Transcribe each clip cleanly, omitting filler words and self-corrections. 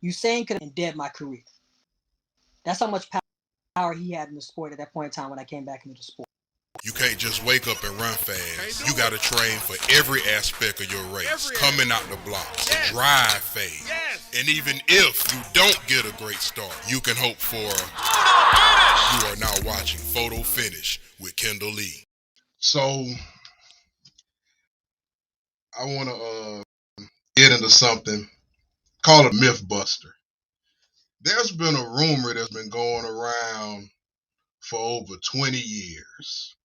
Usain could have dead my career. That's how much power he had in the sport at that point in time when I came back into the sport. You can't just wake up and run fast. You got to train for every aspect of your race. Coming out the blocks, the drive phase. And even if you don't get a great start, you can hope for. You are now watching Photo Finish with Kendall Lee. So I want to get into something called a myth buster. There's been a rumor that's been going around for over 20 years.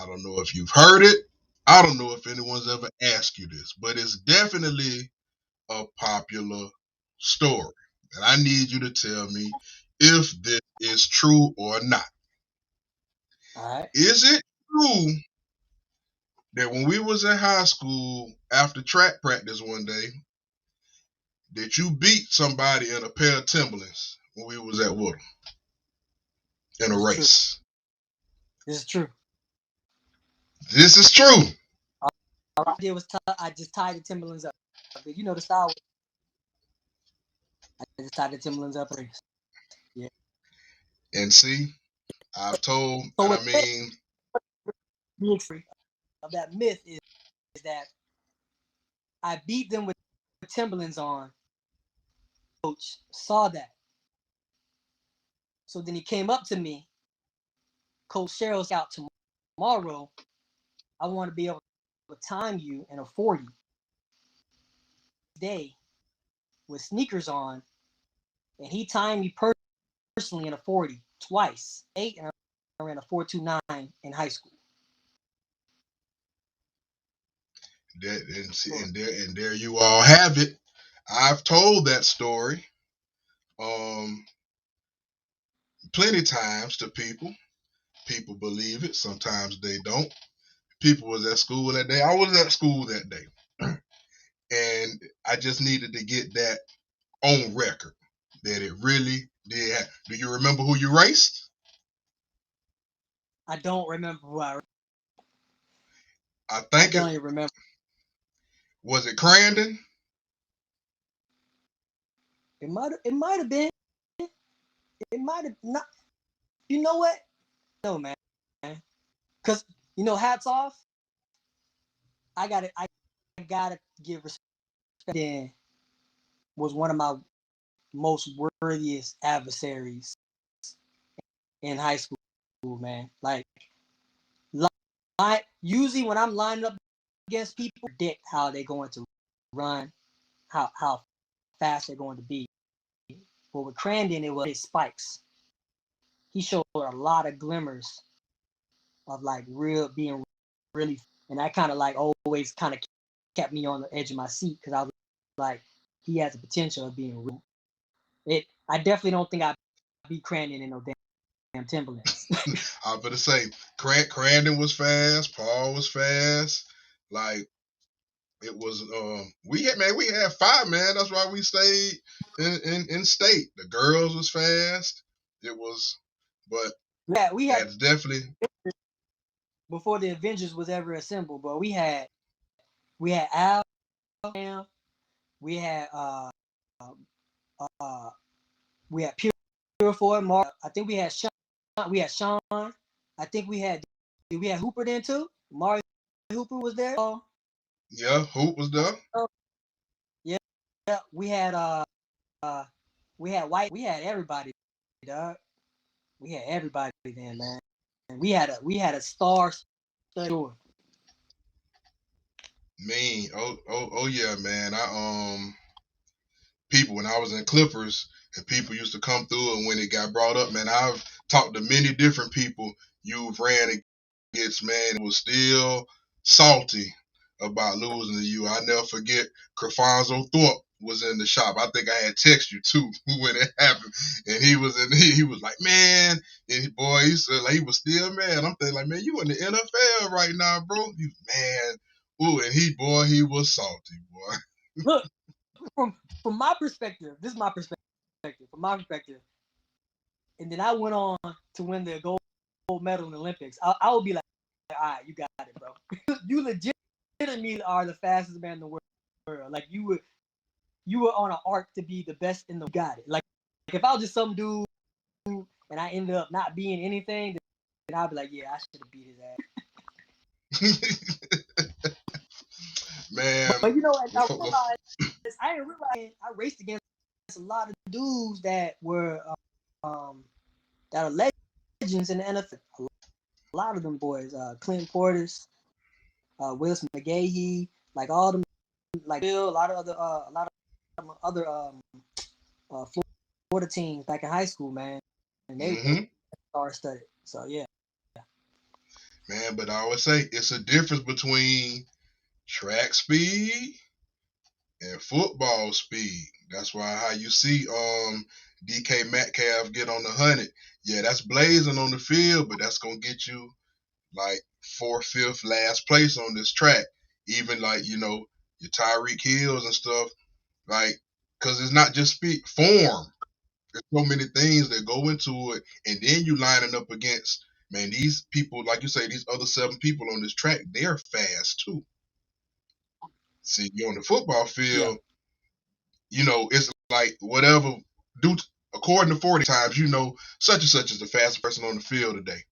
I don't know if you've heard it. I don't know if anyone's ever asked you this, but it's definitely a popular story. And I need you to tell me if this is true or not. All right. Is it true that when we was in high school after track practice one day, that you beat somebody in a pair of Timberlands when we was at Woodham in a This is true. race? This is true. This is true. All I did was I just tied the Timberlands up. You know the style. I just tied the Timberlands up. Yeah. And see, I've told, So I what mean, the extreme of that myth is that I beat them with Timberlands on. Coach saw that. So then he came up to me. Coach Cheryl's out tomorrow. I want to be able to time you in a 40 day with sneakers on. And he timed me personally in a 40 twice. 8 and I ran a 4.29 in high school. and there you all have it. I've told that story plenty times to people. People believe it. Sometimes they don't. People was at school that day. I was at school that day. And I just needed to get that on record that it really did happen. Do you remember who you raced? I don't remember who I I think it don't even remember. was it Crandon. It might have been. It might have not. You know what? No, man. Because hats off. I gotta give respect. Dan was one of my most worthiest adversaries in high school, man. Like usually when I'm lining up against people, predict how they're going to run, how fast they're going to be. But with Crandon, it was his spikes. He showed a lot of glimmers of like being really, and that kind of like always kind of kept me on the edge of my seat because I was like, he has the potential of being real. I definitely don't think I beat Crandon in no damn Timberlands. I was going to say, Crandon was fast. Paul was fast. Like, it was, we had 5, man. That's why we stayed in state. The girls was fast. It was, but Yeah, we had that's definitely. before the Avengers was ever assembled, but we had Al, we had uh we had Pure Ford, Mark. I think we had Sean. We had Sean. I think we had Hooper then too. Mario Hooper was there. Yeah, Hoop was there. Yeah, we had we had White. We had everybody, dog. We had everybody then, man. And we had a star studded. Mean. Oh yeah, man. People when I was in Clippers and people used to come through and when it got brought up, man, I've talked to many different people you've ran against, man, it was still salty about losing to you. I never forget Crefonzo Thorpe was in the shop. I think I had text you too when it happened. And he was he was like, man, and boy, he said like he was still mad. I'm thinking like, man, you in the NFL right now, bro. You man. Ooh, and he was salty, boy. Look, from my perspective, this is my perspective. From my perspective, and then I went on to win the gold medal in the Olympics. I would be like, all right, you got it, bro. You legitimately are the fastest man in the world. Like you would, you were on an arc to be the best in the got it. Like if I was just some dude and I ended up not being anything, then I'd be like, yeah, I should have beat his ass. Man, But you know, I before, realized I didn't realize I raced against a lot of dudes that were that are legends in the NFL. A lot of them boys, Clinton Portis, Willis McGahee, like all them, like Bill, a lot of other Florida teams back in high school, man, and they were star-studded. So yeah, man, but I always say it's a difference between track speed and football speed. That's why how you see DK Metcalf get on the 100. Yeah, that's blazing on the field, but that's gonna get you like fourth, fifth, last place on this track. Even like your Tyreek Hills and stuff, like because it's not just speed, form. There's so many things that go into it, and then you lining up against these people, like you say, these other 7 people on this track. They're fast too. See, you're on the football yeah, field. It's like whatever. Do according to 40 times, such and such is the fastest person on the field today.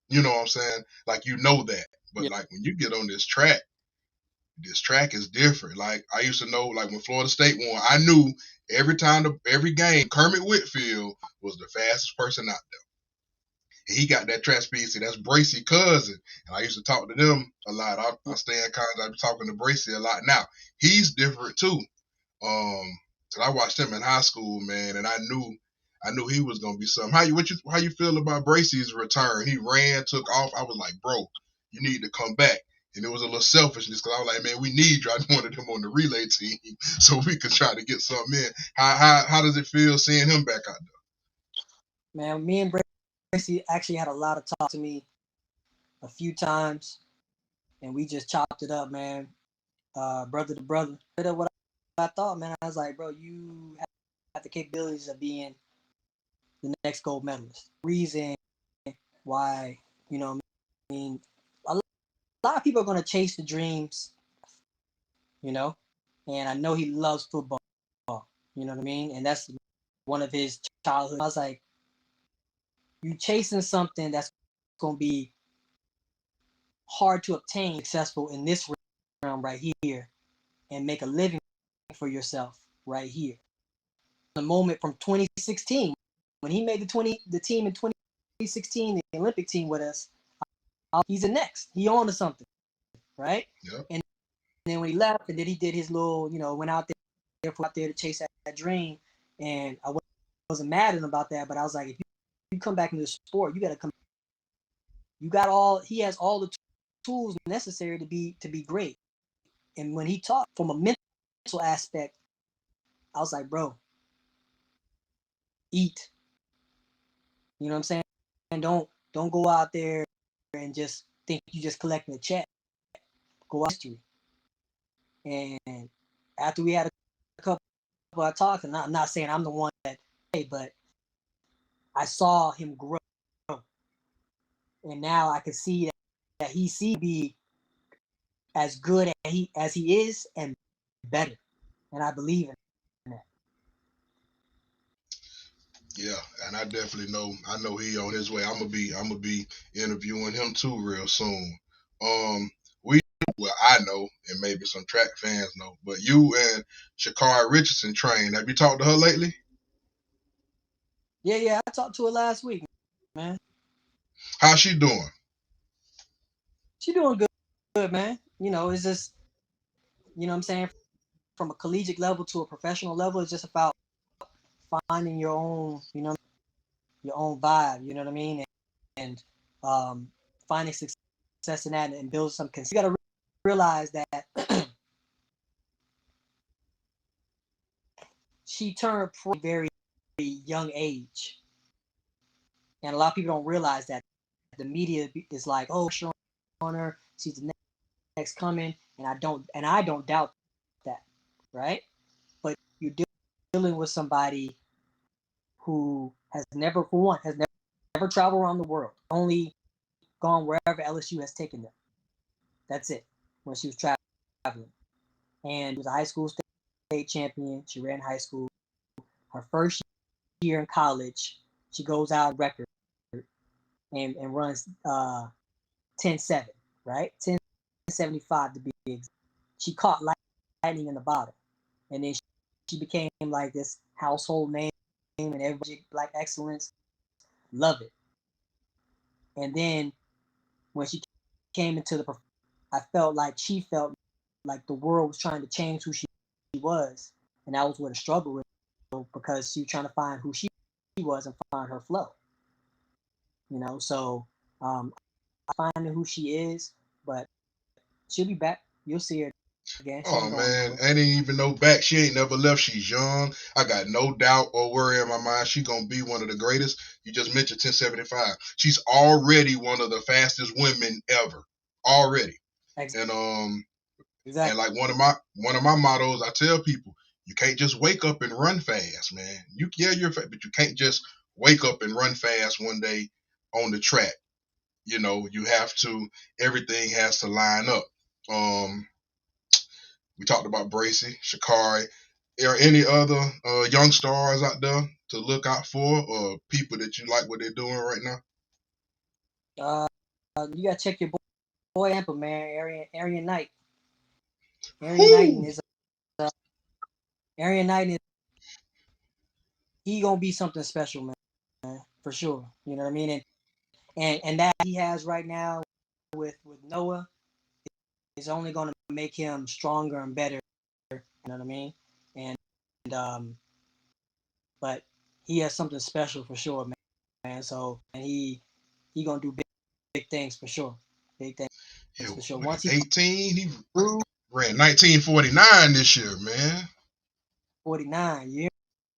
You know what I'm saying? Like that. But yeah, like when you get on this track is different. Like I used to know, like when Florida State won, I knew every game, Kermit Whitfield was the fastest person out there. He got that track speed. See, that's Bracy cousin. And I used to talk to them a lot. I stay in contact. I'm talking to Bracy a lot now. He's different too. So I watched him in high school, man, and I knew he was gonna be something. How you feel about Bracy's return? He ran, took off. I was like, bro, you need to come back. And it was a little selfishness because I was like, man, we need you. I wanted him on the relay team so we could try to get something in. How does it feel seeing him back out there? man. Me and Bracy actually had a lot of talk to me a few times, and we just chopped it up, man. Brother to brother. What I thought, man, I was like, bro, you have the capabilities of being the next gold medalist. Reason why, I mean, a lot of people are going to chase the dreams, and I know he loves football, you know what I mean? And that's one of his childhood. I was like, you chasing something that's going to be hard to obtain, successful in this realm right here, and make a living for yourself right here. The moment from 2016 when he made the team in 2016, the Olympic team with us. He's the next. He on to something, right? Yep. And then when he left, and then he did his little, went out there to chase that dream. And I wasn't mad at him about that, but I was like, if you come back into the sport, you got to come. He has all the tools necessary to be great. And when he talked from a mental aspect, I was like, bro, eat. You know what I'm saying? And don't go out there and just think you just collecting a check. Go out history. And after we had a couple of talks, and I'm not saying I'm the one that, but I saw him grow, and now I can see that he sees be as good as he is and better, and I believe in that. Yeah, and I definitely know. I know he on his way. I'm gonna be interviewing him too real soon. We I know, and maybe some track fans know, but you and Shakari Richardson trained. Have you talked to her lately? Yeah, I talked to her last week, man. How's she doing? She doing good, man. It's just, what I'm saying, from a collegiate level to a professional level, it's just about finding your own, your own vibe. You know what I mean? And finding success in that and build some. You got to realize that she turned pro at a very, very young age, and a lot of people don't realize that. The media is like, oh, showing on her, she's the next coming, and I don't doubt that, right? But you're dealing with somebody who has never traveled around the world, only gone wherever LSU has taken them. That's it. When she was traveling, and it was a high school state champion. She ran high school. Her first year in college, she goes out record and runs 10.7, right? 10.75 to be exact. She caught lightning in the bottle. And then she became like this household name and everybody, Black excellence, love it. And then when she came into I felt like she felt like the world was trying to change who she was. And that was where the struggle was, because she was trying to find who she was and find her flow. So finding who she is, but she'll be back. You'll see her again. She Oh ain't going man, nowhere. ain't even no back. She ain't never left. She's young. I got no doubt or worry in my mind. She gonna be one of the greatest. You just mentioned 1075. She's already one of the fastest women ever. Already. And Exactly. like one of my mottos, I tell people, you can't just wake up and run fast, man. You're fast, but you can't just wake up and run fast one day on the track. You have to. Everything has to line up. We talked about Bracy, Shakari. Are any other young stars out there to look out for, or people that you like what they're doing right now? You gotta check your boy Ample, man. Arian Knight. Arian Knight Whoo! is Arian Knight is he gonna be something special, man, for sure. You know what I mean? And that he has right now with Noah is only gonna make him stronger and better. You know what I mean? And but he has something special for sure, man. So and he gonna do big things for sure. Big things Yeah, for sure. what, Once he 18? He through ran 1949 this year, man. 49, you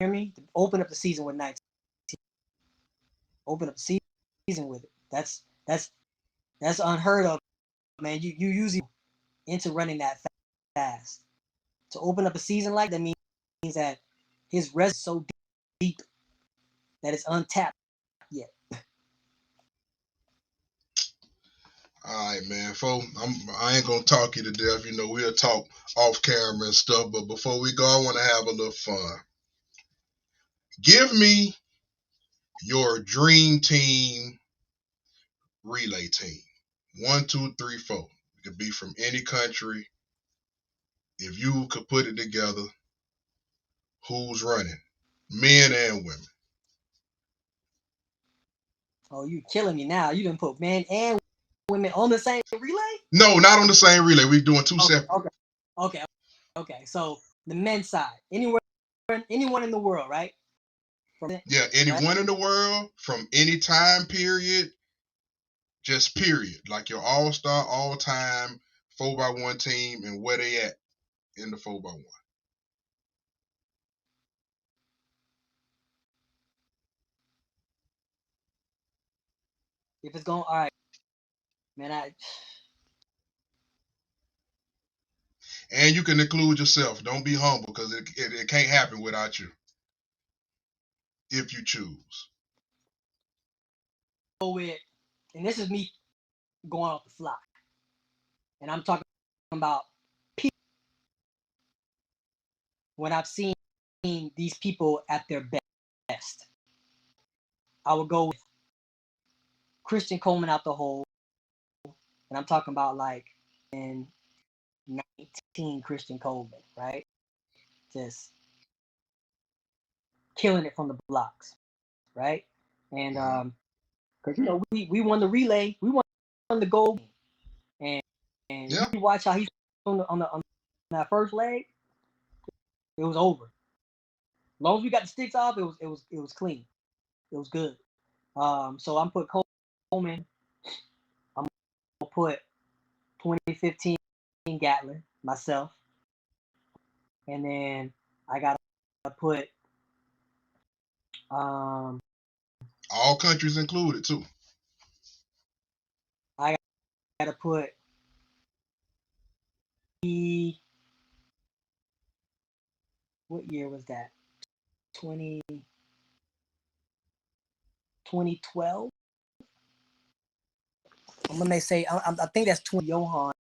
hear me? Open up the season with 19. Open up the season with it. That's unheard of, man. You usually into running that fast. To open up a season like that means that his resume is so deep that it's untapped yet. All right, man. I ain't gonna talk you to death. We'll talk off camera and stuff. But before we go, I want to have a little fun. Give me your dream team relay team. 1, 2, 3, 4. It could be from any country. If you could put it together, who's running? Men and women. Oh, you killing me now. You didn't put men and women on the same relay? No, not on the same relay. We're doing two Okay, separate. okay. So the men's side, anyone in the world, right? Yeah, Right? anyone in the world from any time period, just period. Like your all-star, all-time 4x1 team and where they at in the 4x1. If it's going, all right, man. And you can include yourself. Don't be humble because it can't happen without you if you choose. Go with, and this is me going off the fly, and I'm talking about people when I've seen these people at their best. I would go with Christian Coleman out the hole, and I'm talking about like in 19 Christian Coleman, right? Just killing it from the blocks, right? And Mm-hmm. because we won the relay, we won the gold, and Yeah. you watch how he's on that first leg, it was over. As long as we got the sticks off, it was clean, it was good. So I'm put Coleman, I'm gonna put 2015 Gatlin myself, and then I gotta put um All countries included too. I gotta put what year was that? 20 2012. I'm gonna say I think that's 20 Johan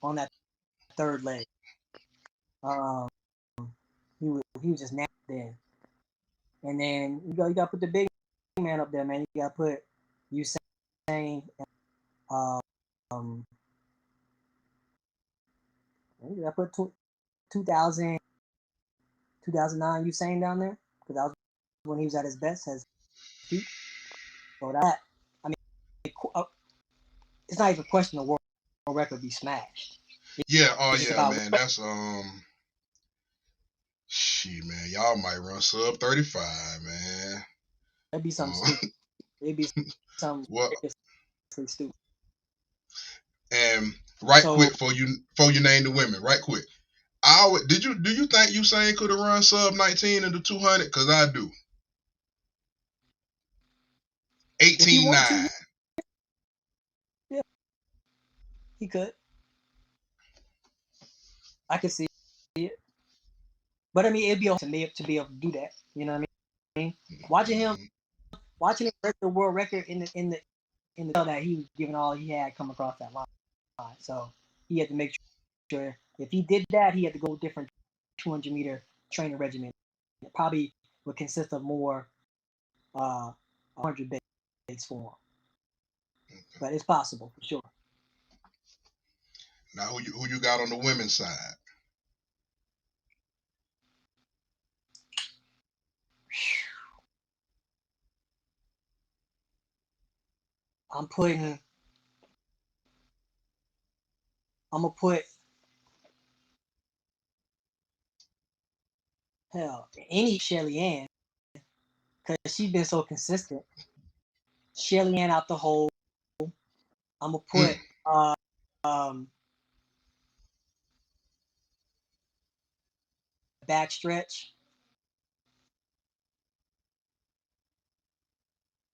on that third leg. he was just nasty then. And then you got to put the big man up there, man. You got to put Usain. Um, you got to put 2000, 2009 Usain down there because that was when he was at his best, his peak. So that, I mean, it's not even a question of world record be smashed. Yeah, oh It's just yeah, about man. That's shit, man. Y'all might run sub 35, man. it'd be something stupid. It'd be something What? ridiculously stupid. And right So quick for you name the women, right quick. Do you think Usain could have run sub 19 in the 200? Cause I do. if he 18.9. wanted to, yeah, he could. I could see it. But I mean, it'd be awesome to be able to do that. You know what I mean? Watching him break the world record in the that he was giving all he had come across that line. So he had to make sure if he did that, he had to go different 200-meter training regimen. It probably would consist of more 100 baits for him. But it's possible for sure. Now who you got on the women's side? I'm gonna put any Shelly Ann because she's been so consistent. Shelly Ann out the hole. I'm gonna put back stretch.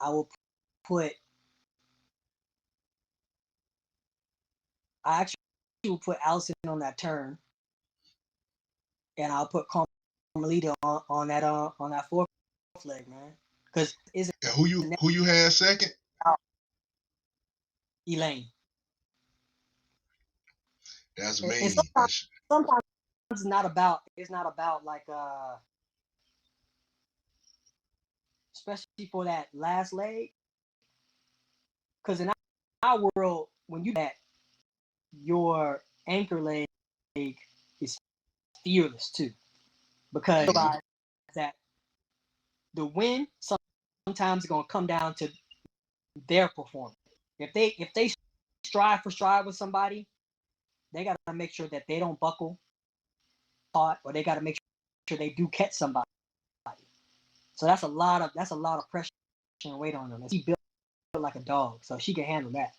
I will put. I actually will put Allison on that turn, and I'll put Carmelita on that fourth leg, man. Because is And who you had second? Elaine. That's And mean. sometimes it's not about like especially for that last leg. Because in our world, when you do that, your anchor leg is fearless too. Because that the win sometimes is gonna come down to their performance. If they strive for stride with somebody, they gotta make sure that they don't buckle hard, or they gotta make sure they do catch somebody. So that's a lot of pressure and weight on them. And she built like a dog, so she can handle that.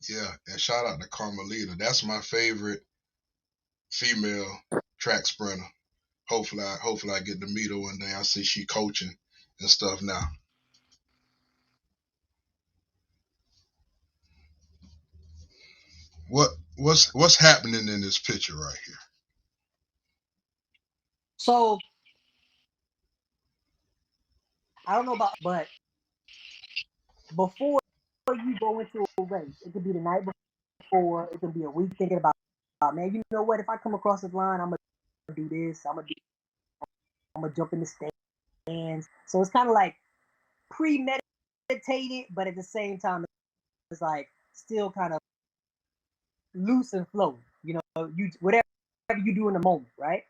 Yeah, and shout out to Carmelita. That's my favorite female track sprinter. Hopefully I get to meet her one day. I see she coaching and stuff now. What's happening in this picture right here? So I don't know about, but before you go into a race, it could be the night before, it could be a week thinking about, man, you know what? If I come across this line, I'm gonna do this. I'm gonna jump in the stands. So it's kind of like premeditated, but at the same time, it's like still kind of loose and flow. You know, you whatever you do in the moment, right?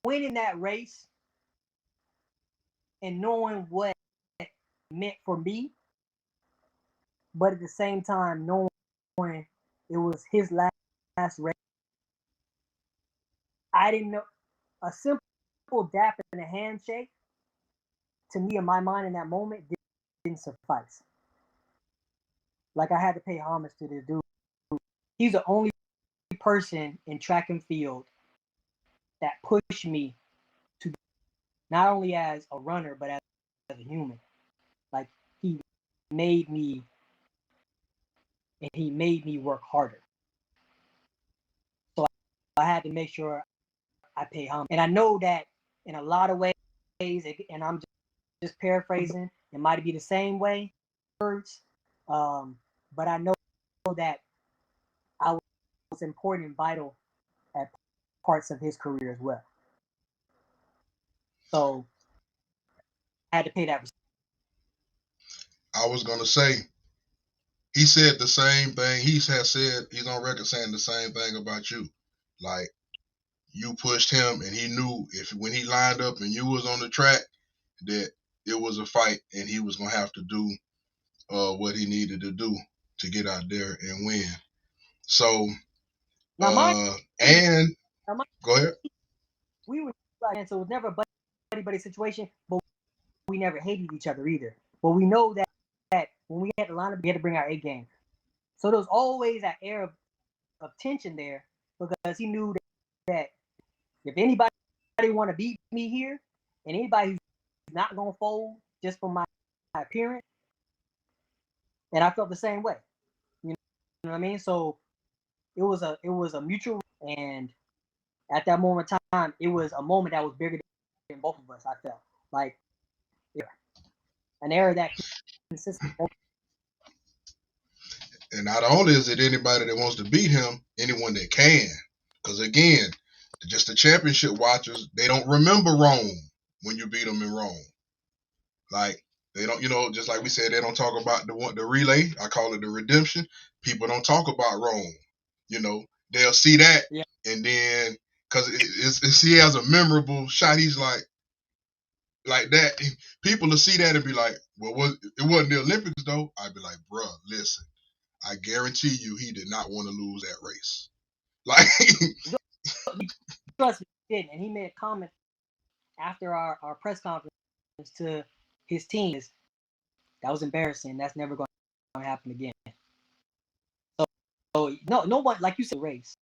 Winning that race and knowing what it meant for me, but at the same time knowing it was his last race. I didn't know a simple dap and a handshake to me in my mind in that moment didn't suffice. Like I had to pay homage to this dude. He's the only person in track and field that pushed me to not only as a runner but as a human. Like he made me he made me work harder. So I had to make sure I pay homage. And I know that in a lot of ways, and I'm just paraphrasing, it might be the same way, words, but I know that I was important and vital parts of his career as well. So I had to pay that respect. I was gonna say, he said the same thing. He has said, he's on record saying the same thing about you. Like, you pushed him, and he knew if when he lined up and you was on the track that it was a fight, and he was gonna have to do what he needed to do to get out there and win. So, Now, and go ahead. We were like, so it was never a buddy situation, but we never hated each other either. But we know that when we had to line up, we had to bring our A game. So there was always that air of tension there because he knew that if anybody want to beat me here, and anybody who's not gonna fold just from my appearance, and I felt the same way. You know what I mean? So it was a mutual, and at that moment in time, it was a moment that was bigger than both of us. I felt like an era that consistent. And not only is it anybody that wants to beat him, anyone that can. Because again, just the championship watchers, they don't remember Rome when you beat them in Rome. Like, they don't, just like we said, they don't talk about the relay. I call it the redemption. People don't talk about Rome. They'll see that, Yeah. and then because he has a memorable shot, he's like that. People will see that and be like, "Well, it wasn't the Olympics though." I'd be like, "Bruh, listen, I guarantee you, he did not want to lose that race." Like, trust me, he didn't. And he made a comment after our press conference to his team. That was embarrassing. That's never going to happen again. So no one, like you said, race,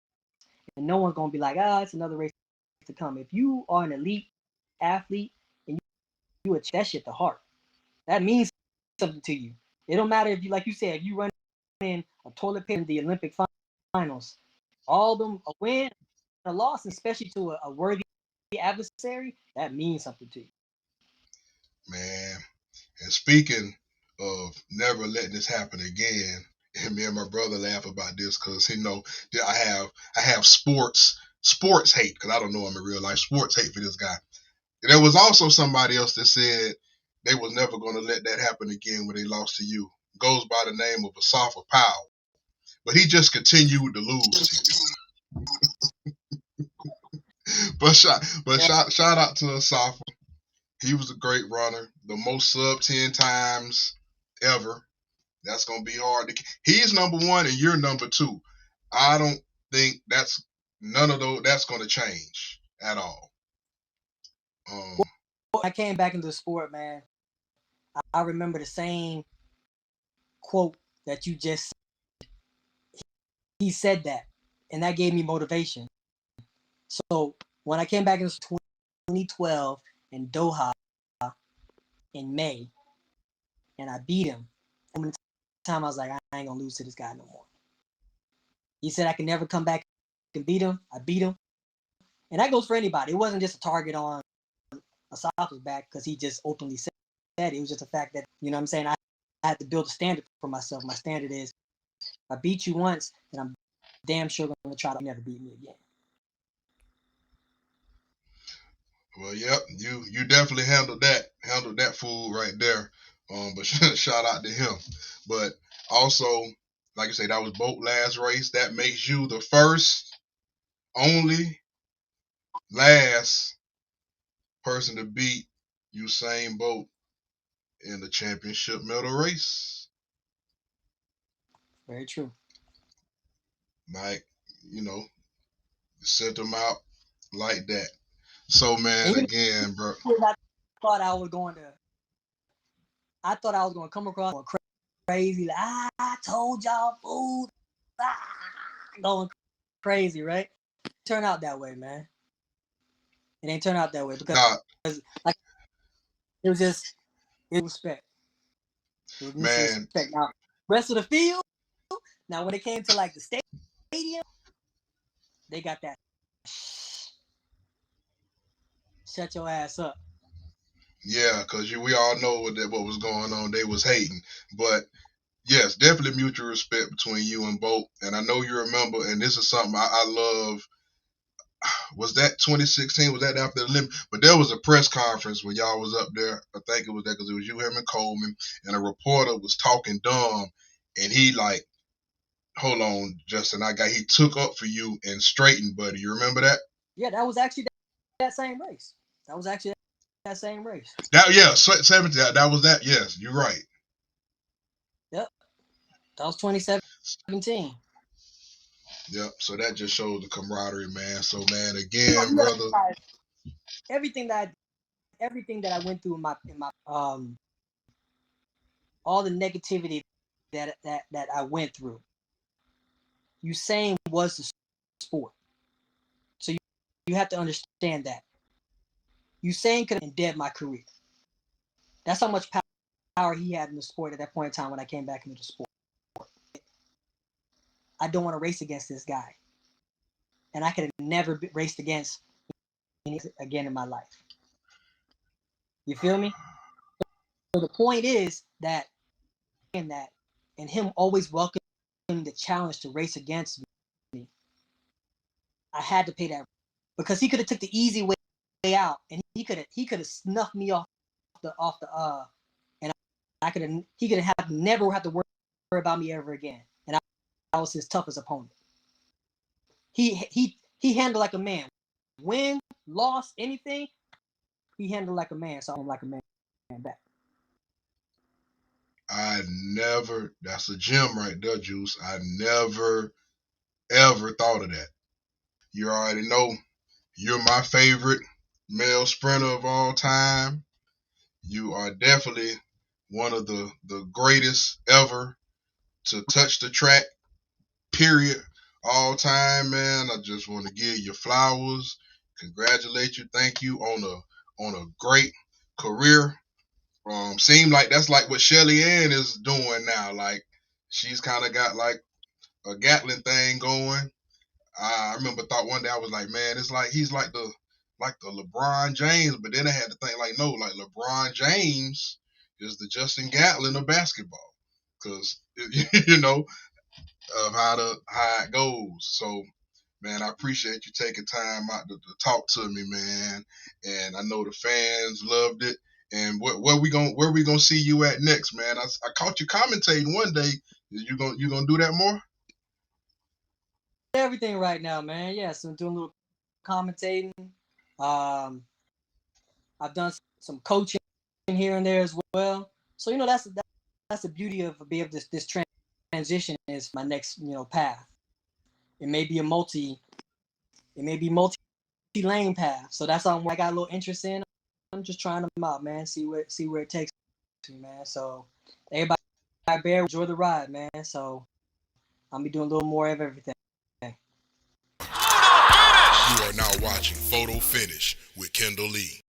and no one's going to be like, it's another race to come. If you are an elite athlete and you achieve that shit to heart, that means something to you. It don't matter if you, like you said, if you run in a toilet paper in the Olympic finals, all of them, a win, a loss, especially to a worthy adversary, that means something to you. Man, and speaking of never letting this happen again, and me and my brother laugh about this because I have sports hate, because I don't know him in real life. Sports hate for this guy. There was also somebody else that said they was never going to let that happen again when they lost to you. Goes by the name of Asafa Powell, but he just continued to lose to you. Shout out to Asafa. He was a great runner, the most sub 10 times ever. That's going to be hard to. He's number one and you're number two. I don't think none of those that's going to change at all. I came back into the sport, man. I remember the same quote that you just said. He said that, and that gave me motivation. So when I came back in 2012 in Doha in May, and I beat him, from the time I was like, I ain't gonna lose to this guy no more. He said I can never come back and beat him. I beat him, and that goes for anybody. It wasn't just a target on Asafa's back because he just openly said it. It was just a fact that, you know what I'm saying, I had to build a standard for myself. My standard is, if I beat you once, then I'm damn sure going to try to never beat me again. Well, yep, you definitely handled that fool right there. But shout out to him. But also, like I say, that was Bolt last race. That makes you the first, only, last person to beat Usain Bolt in the championship medal race. Very true. Like, sent them out like that. So, man, again, bro. I thought I was going to come across crazy. Like, I told y'all, fool. Going crazy, right? Turn out that way, man. It ain't turn out that way because like, it was respect. It was mutual respect. Now, rest of the field. Now, when it came to like the stadium, they got that. Shut your ass up. Yeah, because we all know what was going on. They was hating. But, yes, definitely mutual respect between you and Bolt. And I know you remember, and this is something I love. Was that 2016? Was that after the Olympics? But there was a press conference when y'all was up there. I think it was that because it was you, him, and Coleman, and a reporter was talking dumb, and he like, hold on, Justin, he took up for you and straightened, buddy. You remember that? Yeah, that was actually that same race. That was actually that same race. That 70. That was that. Yes, you're right. Yep, that was 2017. Yep. So that just shows the camaraderie, man. So man, again, brother. Everything that I went through in my all the negativity that I went through. Usain was the sport, so you have to understand that. Usain could have ended my career. That's how much power he had in the sport at that point in time when I came back into the sport. I don't want to race against this guy, and I could have never raced against again in my life. You feel me? So the point is that and him always welcoming the challenge to race against me, I had to pay that because he could have took the easy way out, and he could have snuffed me off the and he could have never have to worry about me ever again, and I was his toughest opponent. He handled like a man, win, loss, anything, he handled like a man, so I'm like a man back. That's a gem right there, Juice. I never, ever thought of that. You already know, you're my favorite male sprinter of all time. You are definitely one of the greatest ever to touch the track, period, all time, man. I just want to give you flowers, congratulate you, thank you on a great career. Seem like that's like what Shelly Ann is doing now. Like she's kind of got like a Gatlin thing going. I remember thought one day I was like, man, it's like he's like the LeBron James, but then I had to think like, no, like LeBron James is the Justin Gatlin of basketball, because you know of how it goes. So, man, I appreciate you taking time out to talk to me, man. And I know the fans loved it. And where we gonna see you at next, man? I caught you commentating one day. You gonna do that more? Everything right now, man. Yeah, so I'm doing a little commentating. I've done some coaching here and there as well. So that's the beauty of being able to this transition is my next path. It may be multi lane path. So that's something I got a little interest in. I'm just trying them out, man. See where it takes me, man. So everybody enjoy the ride, man. So I'll be doing a little more of everything. You are now watching Photo Finish with Kendall Lee.